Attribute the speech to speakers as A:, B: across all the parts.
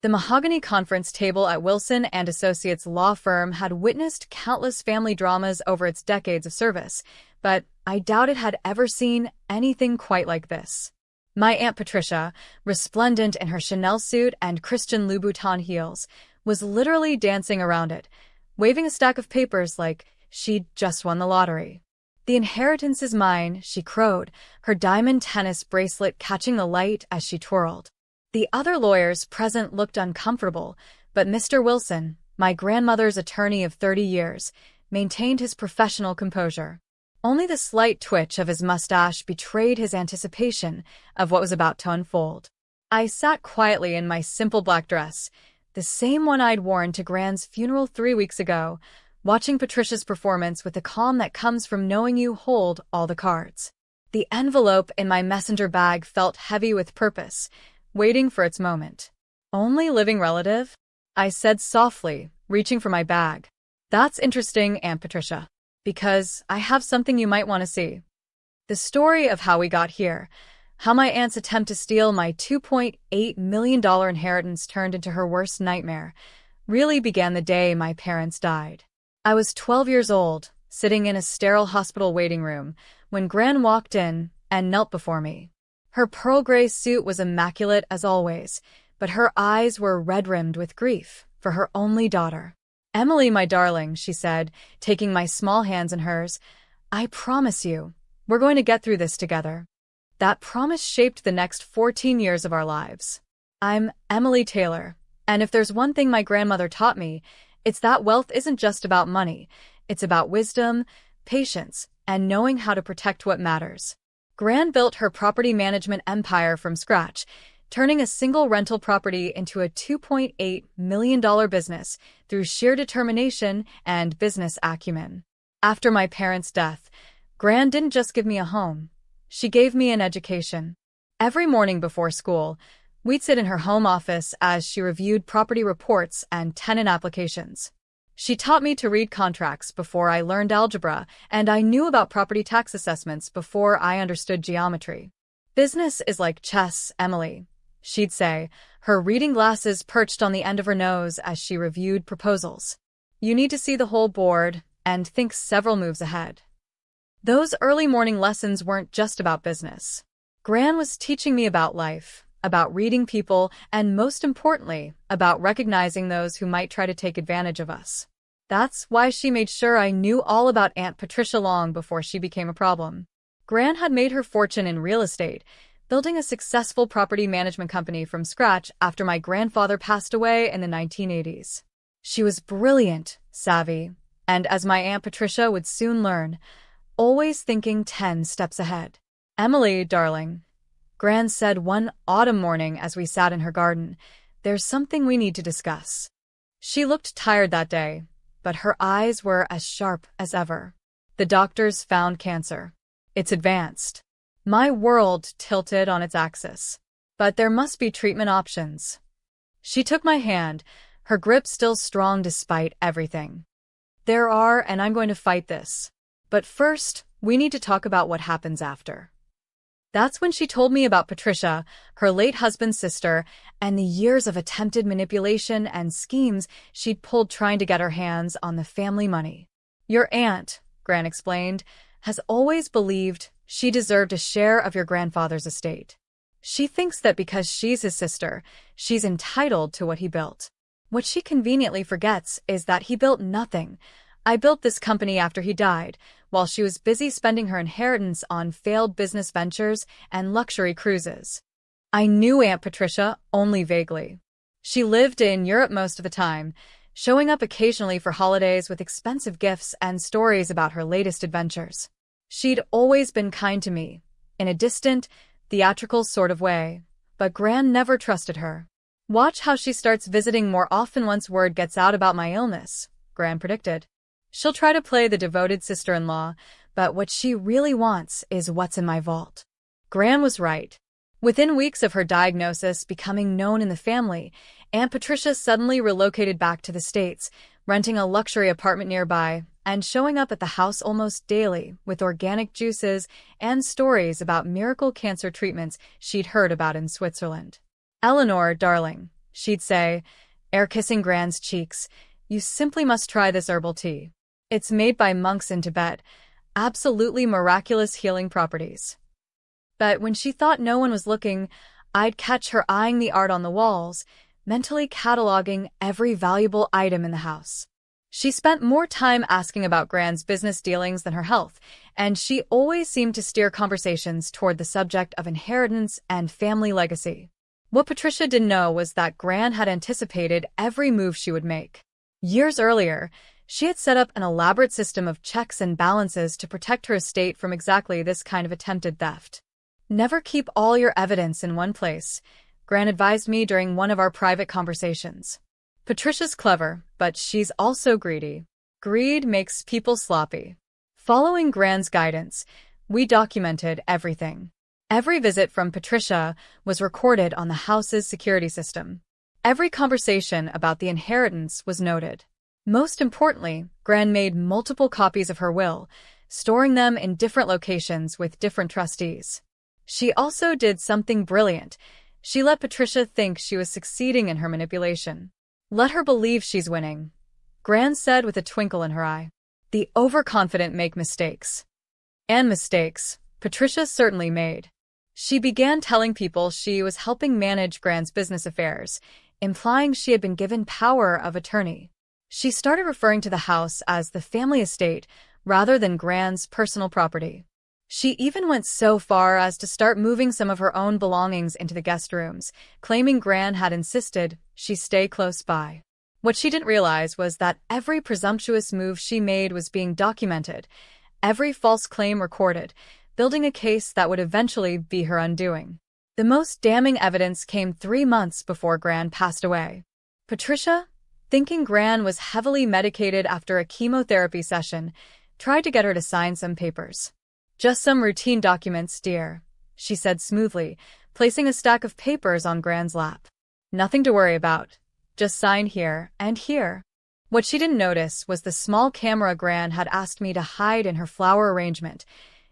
A: The mahogany conference table at Wilson and Associates law firm had witnessed countless family dramas over its decades of service, but I doubt it had ever seen anything quite like this. My Aunt Patricia, resplendent in her Chanel suit and Christian Louboutin heels, was literally dancing around it, waving a stack of papers like she'd just won the lottery. "The inheritance is mine," she crowed, her diamond tennis bracelet catching the light as she twirled. The other lawyers present looked uncomfortable, but Mr. Wilson, my grandmother's attorney of 30 years, maintained his professional composure. Only the slight twitch of his mustache betrayed his anticipation of what was about to unfold. I sat quietly in my simple black dress, the same one I'd worn to Gran's funeral 3 weeks ago, watching Patricia's performance with the calm that comes from knowing you hold all the cards. The envelope in my messenger bag felt heavy with purpose, waiting for its moment. "Only living relative?" I said softly, reaching for my bag. "That's interesting, Aunt Patricia, because I have something you might want to see." The story of how we got here, how my aunt's attempt to steal my $2.8 million inheritance turned into her worst nightmare, really began the day my parents died. I was 12 years old, sitting in a sterile hospital waiting room, when Gran walked in and knelt before me. Her pearl gray suit was immaculate as always, but her eyes were red-rimmed with grief for her only daughter. "Emily, my darling," she said, taking my small hands in hers, "I promise you, we're going to get through this together." That promise shaped the next 14 years of our lives. I'm Emily Taylor, and if there's one thing my grandmother taught me, it's that wealth isn't just about money. It's about wisdom, patience, and knowing how to protect what matters. Gran built her property management empire from scratch, turning a single rental property into a $2.8 million business through sheer determination and business acumen. After my parents' death, Gran didn't just give me a home. She gave me an education. Every morning before school, we'd sit in her home office as she reviewed property reports and tenant applications. She taught me to read contracts before I learned algebra, and I knew about property tax assessments before I understood geometry. "Business is like chess, Emily," she'd say, her reading glasses perched on the end of her nose as she reviewed proposals. "You need to see the whole board and think several moves ahead." Those early morning lessons weren't just about business. Gran was teaching me about life, about reading people, and most importantly, about recognizing those who might try to take advantage of us. That's why she made sure I knew all about Aunt Patricia long before she became a problem. Gran had made her fortune in real estate, building a successful property management company from scratch after my grandfather passed away in the 1980s. She was brilliant, savvy, and as my Aunt Patricia would soon learn, always thinking 10 steps ahead. "Emily, darling," Gran said one autumn morning as we sat in her garden, "there's something we need to discuss." She looked tired that day, but her eyes were as sharp as ever. "The doctors found cancer. It's advanced." My world tilted on its axis. "But there must be treatment options." She took my hand, her grip still strong despite everything. "There are, and I'm going to fight this. But first, we need to talk about what happens after." That's when she told me about Patricia, her late husband's sister, and the years of attempted manipulation and schemes she'd pulled trying to get her hands on the family money. "Your aunt," Gran explained, "has always believed she deserved a share of your grandfather's estate. She thinks that because she's his sister, she's entitled to what he built. What she conveniently forgets is that he built nothing. I built this company after he died, while she was busy spending her inheritance on failed business ventures and luxury cruises." I knew Aunt Patricia only vaguely. She lived in Europe most of the time, showing up occasionally for holidays with expensive gifts and stories about her latest adventures. She'd always been kind to me, in a distant, theatrical sort of way, but Gran never trusted her. "Watch how she starts visiting more often once word gets out about my illness," Gran predicted. "She'll try to play the devoted sister-in-law, but what she really wants is what's in my vault." Gran was right. Within weeks of her diagnosis becoming known in the family, Aunt Patricia suddenly relocated back to the States, renting a luxury apartment nearby and showing up at the house almost daily with organic juices and stories about miracle cancer treatments she'd heard about in Switzerland. "Eleanor, darling," she'd say, air-kissing Gran's cheeks. "You simply must try this herbal tea. It's made by monks in Tibet. Absolutely miraculous healing properties." But when she thought no one was looking, I'd catch her eyeing the art on the walls, mentally cataloging every valuable item in the house. She spent more time asking about Gran's business dealings than her health, and she always seemed to steer conversations toward the subject of inheritance and family legacy. What Patricia didn't know was that Gran had anticipated every move she would make. Years earlier, she had set up an elaborate system of checks and balances to protect her estate from exactly this kind of attempted theft. "Never keep all your evidence in one place," Gran advised me during one of our private conversations. "Patricia's clever, but she's also greedy. Greed makes people sloppy." Following Gran's guidance, we documented everything. Every visit from Patricia was recorded on the house's security system. Every conversation about the inheritance was noted. Most importantly, Gran made multiple copies of her will, storing them in different locations with different trustees. She also did something brilliant. She let Patricia think she was succeeding in her manipulation. "Let her believe she's winning," Gran said with a twinkle in her eye. "The overconfident make mistakes." And mistakes Patricia certainly made. She began telling people she was helping manage Gran's business affairs, implying she had been given power of attorney. She started referring to the house as the family estate rather than Gran's personal property. She even went so far as to start moving some of her own belongings into the guest rooms, claiming Gran had insisted she stay close by. What she didn't realize was that every presumptuous move she made was being documented, every false claim recorded, building a case that would eventually be her undoing. The most damning evidence came 3 months before Gran passed away. Patricia, thinking Gran was heavily medicated after a chemotherapy session, tried to get her to sign some papers. "Just some routine documents, dear," she said smoothly, placing a stack of papers on Gran's lap. "Nothing to worry about. Just sign here and here." What she didn't notice was the small camera Gran had asked me to hide in her flower arrangement,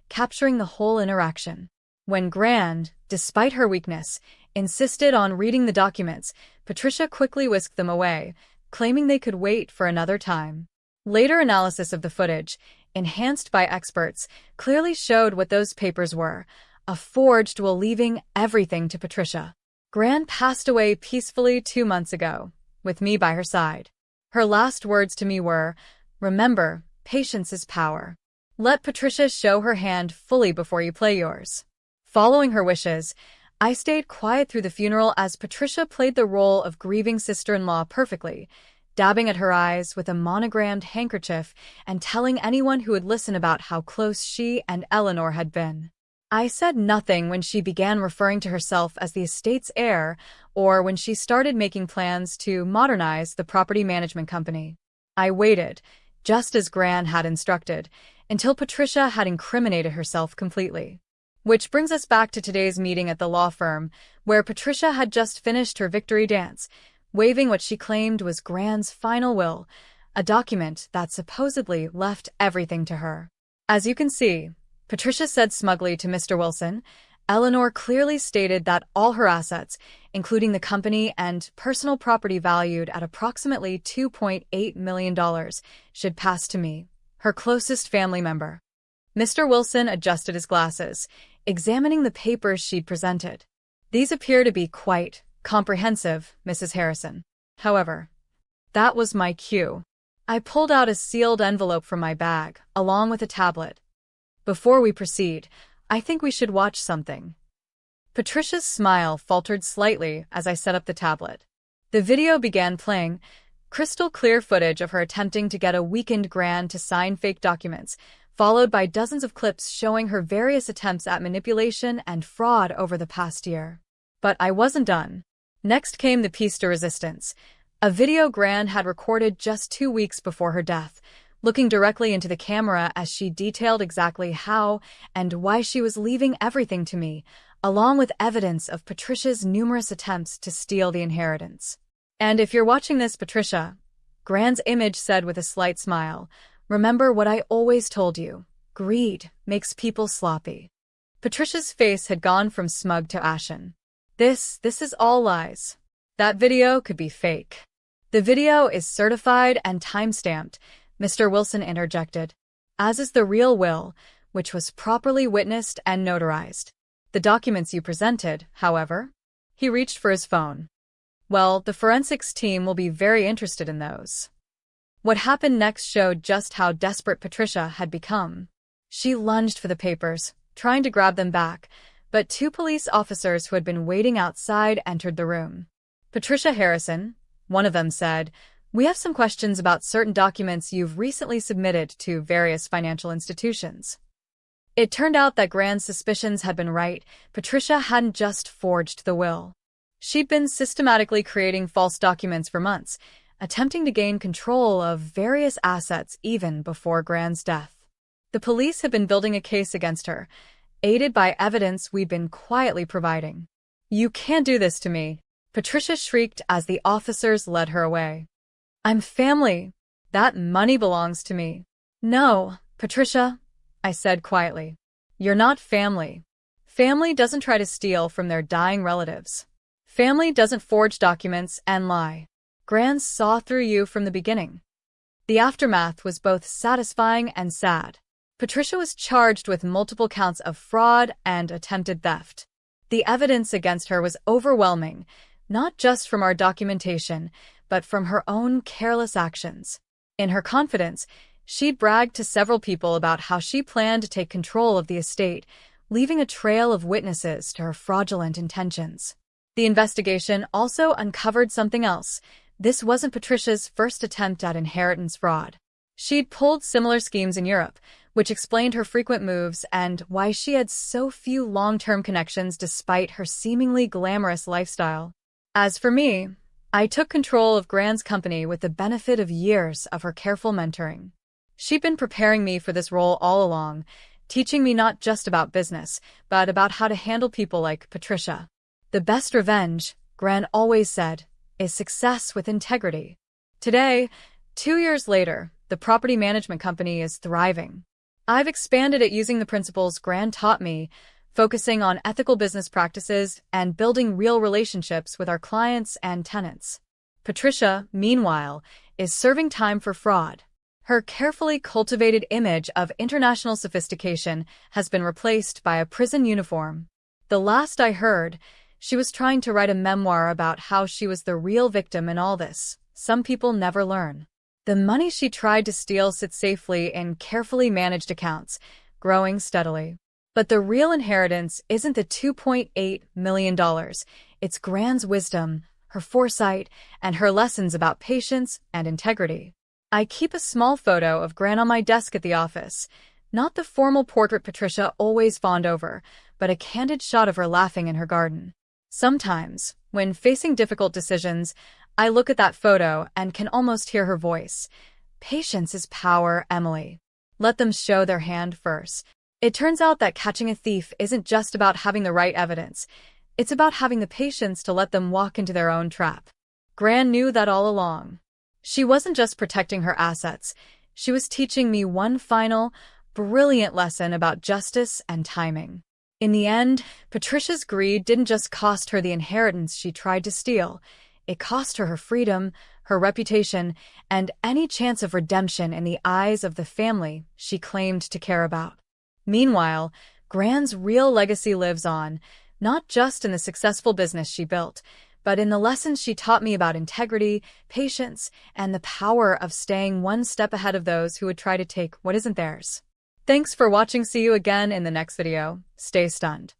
A: capturing the whole interaction. When Gran, despite her weakness, insisted on reading the documents, Patricia quickly whisked them away, claiming they could wait for another time. Later analysis of the footage, enhanced by experts, clearly showed what those papers were: a forged will leaving everything to Patricia. Gran passed away peacefully 2 months ago, with me by her side. Her last words to me were, "Remember, patience is power. Let Patricia show her hand fully before you play yours." Following her wishes, I stayed quiet through the funeral as Patricia played the role of grieving sister-in-law perfectly, dabbing at her eyes with a monogrammed handkerchief and telling anyone who would listen about how close she and Eleanor had been. I said nothing when she began referring to herself as the estate's heir or when she started making plans to modernize the property management company. I waited, just as Gran had instructed, until Patricia had incriminated herself completely. Which brings us back to today's meeting at the law firm, where Patricia had just finished her victory dance, waving what she claimed was Gran's final will, a document that supposedly left everything to her. "As you can see," Patricia said smugly to Mr. Wilson, "Eleanor clearly stated that all her assets, including the company and personal property valued at approximately $2.8 million, should pass to me, her closest family member." Mr. Wilson adjusted his glasses, examining the papers she'd presented. "These appear to be quite comprehensive, Mrs. Harrison. However, that was my cue." I pulled out a sealed envelope from my bag, along with a tablet. "Before we proceed, I think we should watch something." Patricia's smile faltered slightly as I set up the tablet. The video began playing, crystal clear footage of her attempting to get a weakened Gran to sign fake documents, followed by dozens of clips showing her various attempts at manipulation and fraud over the past year. But I wasn't done. Next came the piece de resistance, a video Gran had recorded just 2 weeks before her death, looking directly into the camera as she detailed exactly how and why she was leaving everything to me, along with evidence of Patricia's numerous attempts to steal the inheritance. "And if you're watching this, Patricia," Gran's image said with a slight smile, "remember what I always told you. Greed makes people sloppy." Patricia's face had gone from smug to ashen. This is all lies." That video could be fake. The video is certified and time-stamped, Mr. Wilson interjected, as is the real will, which was properly witnessed and notarized. The documents you presented, however? He reached for his phone. Well, the forensics team will be very interested in those. What happened next showed just how desperate Patricia had become. She lunged for the papers, trying to grab them back, but two police officers who had been waiting outside entered the room. Patricia Harrison, one of them said, "We have some questions about certain documents you've recently submitted to various financial institutions." It turned out that Grand's suspicions had been right. Patricia hadn't just forged the will. She'd been systematically creating false documents for months, attempting to gain control of various assets even before Grand's death. The police had been building a case against her, aided by evidence we'd been quietly providing. "You can't do this to me," Patricia shrieked as the officers led her away. "I'm family. That money belongs to me." "No, Patricia," I said quietly. "You're not family. Family doesn't try to steal from their dying relatives. Family doesn't forge documents and lie. Gran saw through you from the beginning." The aftermath was both satisfying and sad. Patricia was charged with multiple counts of fraud and attempted theft. The evidence against her was overwhelming, not just from our documentation, but from her own careless actions. In her confidence, she bragged to several people about how she planned to take control of the estate, leaving a trail of witnesses to her fraudulent intentions. The investigation also uncovered something else. This wasn't Patricia's first attempt at inheritance fraud. She'd pulled similar schemes in Europe, which explained her frequent moves and why she had so few long-term connections despite her seemingly glamorous lifestyle. As for me, I took control of Grand's company with the benefit of years of her careful mentoring. She'd been preparing me for this role all along, teaching me not just about business, but about how to handle people like Patricia. The best revenge, Gran always said, is success with integrity. Today, 2 years later, the property management company is thriving. I've expanded it using the principles Gran taught me, focusing on ethical business practices and building real relationships with our clients and tenants. Patricia, meanwhile, is serving time for fraud. Her carefully cultivated image of international sophistication has been replaced by a prison uniform. The last I heard, she was trying to write a memoir about how she was the real victim in all this. Some people never learn. The money she tried to steal sits safely in carefully managed accounts, growing steadily. But the real inheritance isn't the $2.8 million. It's Gran's wisdom, her foresight, and her lessons about patience and integrity. I keep a small photo of Gran on my desk at the office. Not the formal portrait Patricia always fawned over, but a candid shot of her laughing in her garden. Sometimes, when facing difficult decisions, I look at that photo and can almost hear her voice. "Patience is power, Emily. Let them show their hand first." It turns out that catching a thief isn't just about having the right evidence. It's about having the patience to let them walk into their own trap. Gran knew that all along. She wasn't just protecting her assets. She was teaching me one final, brilliant lesson about justice and timing. In the end, Patricia's greed didn't just cost her the inheritance she tried to steal. It cost her her freedom, her reputation, and any chance of redemption in the eyes of the family she claimed to care about. Meanwhile, Gran's real legacy lives on, not just in the successful business she built, but in the lessons she taught me about integrity, patience, and the power of staying one step ahead of those who would try to take what isn't theirs. Thanks for watching. See you again in the next video. Stay stunned.